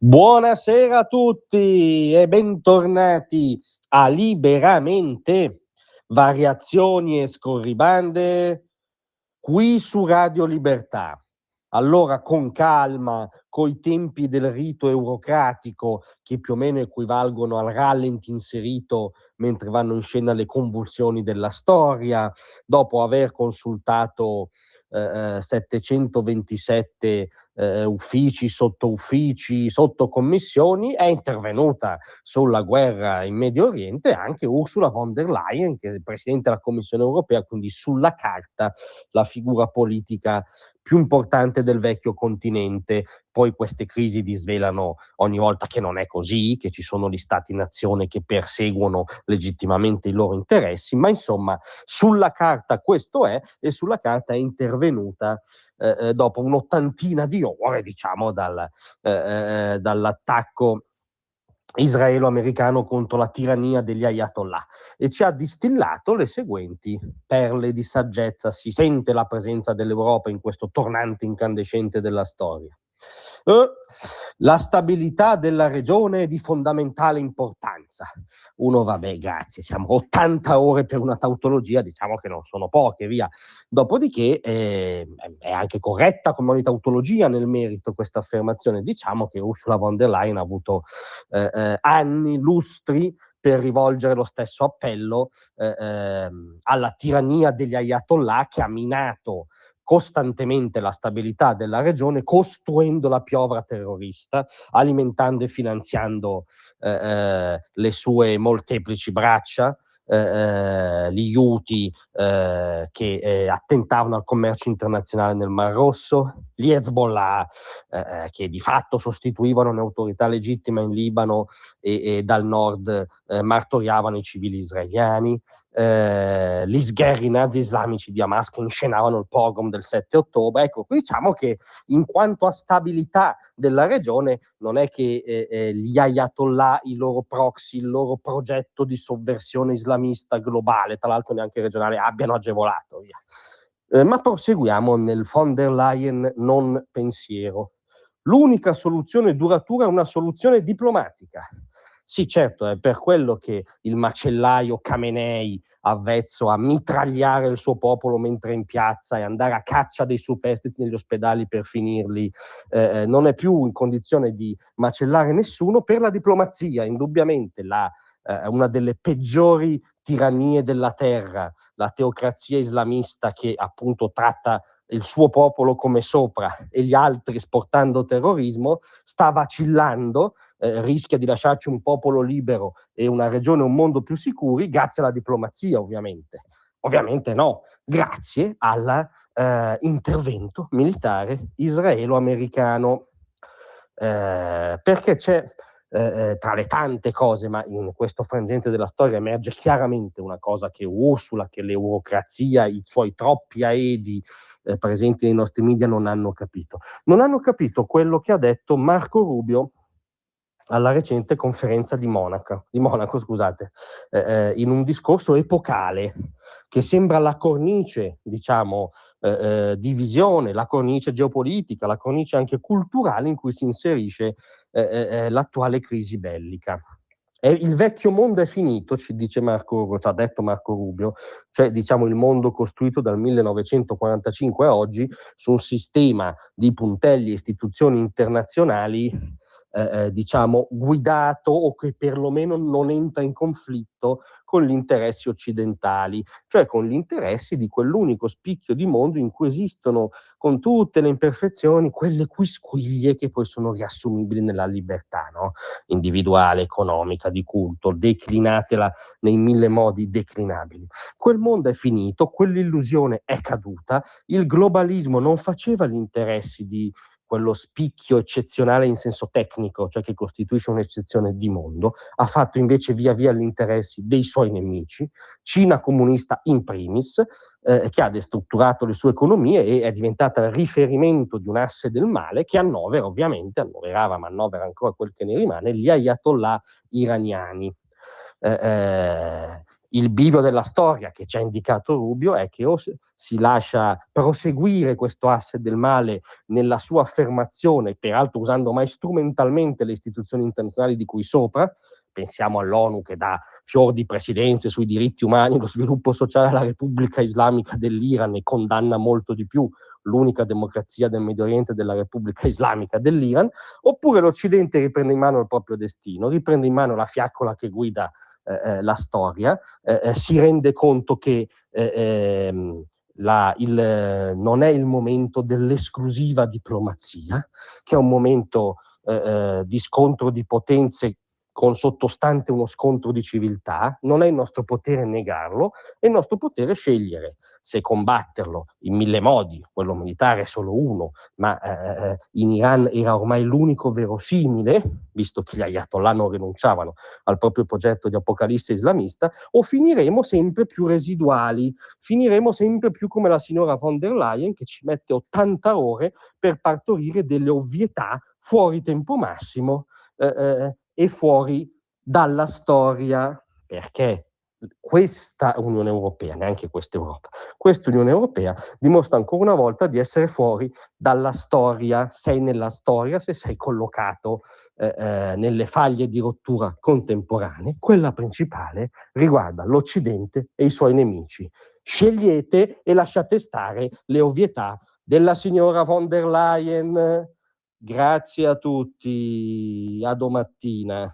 Buonasera a tutti e bentornati a Liberamente, variazioni e scorribande qui su Radio Libertà. Allora, con calma, coi tempi del rito eurocratico che più o meno equivalgono al rallenti inserito mentre vanno in scena le convulsioni della storia, dopo aver consultato 727 uffici, sottouffici, sottocommissioni, è intervenuta sulla guerra in Medio Oriente anche Ursula von der Leyen, che è il Presidente della Commissione europea, quindi sulla carta la figura politica più importante del vecchio continente. Poi queste crisi disvelano ogni volta che non è così, che ci sono gli stati-nazione che perseguono legittimamente i loro interessi, ma insomma sulla carta questo è, e sulla carta è intervenuta dopo un'ottantina di ore, diciamo, dall'attacco israelo-americano contro la tirannia degli ayatollah, e ci ha distillato le seguenti perle di saggezza. Si sente la presenza dell'Europa in questo tornante incandescente della storia. La stabilità della regione è di fondamentale importanza. Uno, vabbè, grazie, siamo 80 ore per una tautologia, diciamo che non sono poche, via. Dopodiché è anche corretta come ogni tautologia nel merito questa affermazione. Diciamo che Ursula von der Leyen ha avuto anni, lustri, per rivolgere lo stesso appello alla tirannia degli ayatollah, che ha minato costantemente la stabilità della regione, costruendo la piovra terrorista, alimentando e finanziando le sue molteplici braccia, gli Houthi che attentavano al commercio internazionale nel Mar Rosso, gli Hezbollah che di fatto sostituivano un'autorità legittima in Libano e dal nord martoriavano i civili israeliani, gli sgherri nazi islamici di Hamas che inscenavano il pogrom del 7 ottobre. Ecco, diciamo che in quanto a stabilità della regione non è che gli ayatollah, i loro proxy, il loro progetto di sovversione islamista globale, tra l'altro neanche regionale, abbiano agevolato, via. Ma proseguiamo nel von der Leyen non pensiero. L'unica soluzione duratura è una soluzione diplomatica. Sì, certo, è per quello che il macellaio Khamenei, avvezzo a mitragliare il suo popolo mentre è in piazza e andare a caccia dei superstiti negli ospedali per finirli, non è più in condizione di macellare nessuno, per la diplomazia. Indubbiamente una delle peggiori tirannie della terra, la teocrazia islamista, che appunto tratta il suo popolo come sopra e gli altri esportando terrorismo, sta vacillando, rischia di lasciarci un popolo libero e una regione, un mondo più sicuri, grazie alla diplomazia, ovviamente. Ovviamente no, grazie all'intervento militare israelo-americano. Perché c'è, tra le tante cose, ma in questo frangente della storia emerge chiaramente una cosa che Ursula, che l'eurocrazia, i suoi troppi aedi presenti nei nostri media non hanno capito. Non hanno capito quello che ha detto Marco Rubio alla recente conferenza di Monaco, in un discorso epocale che sembra la cornice, diciamo, di visione, la cornice geopolitica, la cornice anche culturale in cui si inserisce l'attuale crisi bellica. Il vecchio mondo è finito, ci ha detto Marco Rubio, cioè diciamo il mondo costruito dal 1945 a oggi su un sistema di puntelli e istituzioni internazionali diciamo guidato, o che perlomeno non entra in conflitto con gli interessi occidentali, cioè con gli interessi di quell'unico spicchio di mondo in cui esistono, con tutte le imperfezioni, quelle quisquiglie che poi sono riassumibili nella libertà, no? Individuale, economica, di culto, declinatela nei mille modi declinabili. Quel mondo è finito, quell'illusione è caduta, il globalismo non faceva gli interessi di quello spicchio eccezionale in senso tecnico, cioè che costituisce un'eccezione di mondo, ha fatto invece via via gli interessi dei suoi nemici, Cina comunista in primis, che ha destrutturato le sue economie e è diventata riferimento di un asse del male che annoverava, ma annovera ancora quel che ne rimane, gli ayatollah iraniani. Il bivio della storia che ci ha indicato Rubio è che o si lascia proseguire questo asse del male nella sua affermazione, peraltro usando mai strumentalmente le istituzioni internazionali di cui sopra, pensiamo all'ONU che dà fior di presidenze sui diritti umani, lo sviluppo sociale alla Repubblica Islamica dell'Iran e condanna molto di più l'unica democrazia del Medio Oriente della Repubblica Islamica dell'Iran, oppure l'Occidente riprende in mano il proprio destino, riprende in mano la fiaccola che guida la storia, si rende conto che non è il momento dell'esclusiva diplomazia, che è un momento di scontro di potenze con sottostante uno scontro di civiltà, non è il nostro potere negarlo, è il nostro potere scegliere se combatterlo in 1000 modi, quello militare è solo uno, ma in Iran era ormai l'unico verosimile, visto che gli ayatollah non rinunciavano al proprio progetto di apocalisse islamista, o finiremo sempre più residuali, finiremo sempre più come la signora von der Leyen che ci mette 80 ore per partorire delle ovvietà fuori tempo massimo e fuori dalla storia, perché questa Unione Europea, neanche questa Europa, questa Unione Europea dimostra ancora una volta di essere fuori dalla storia. Sei nella storia se sei collocato nelle faglie di rottura contemporanee. Quella principale riguarda l'Occidente e i suoi nemici. Scegliete e lasciate stare le ovvietà della signora von der Leyen. Grazie a tutti, a domattina.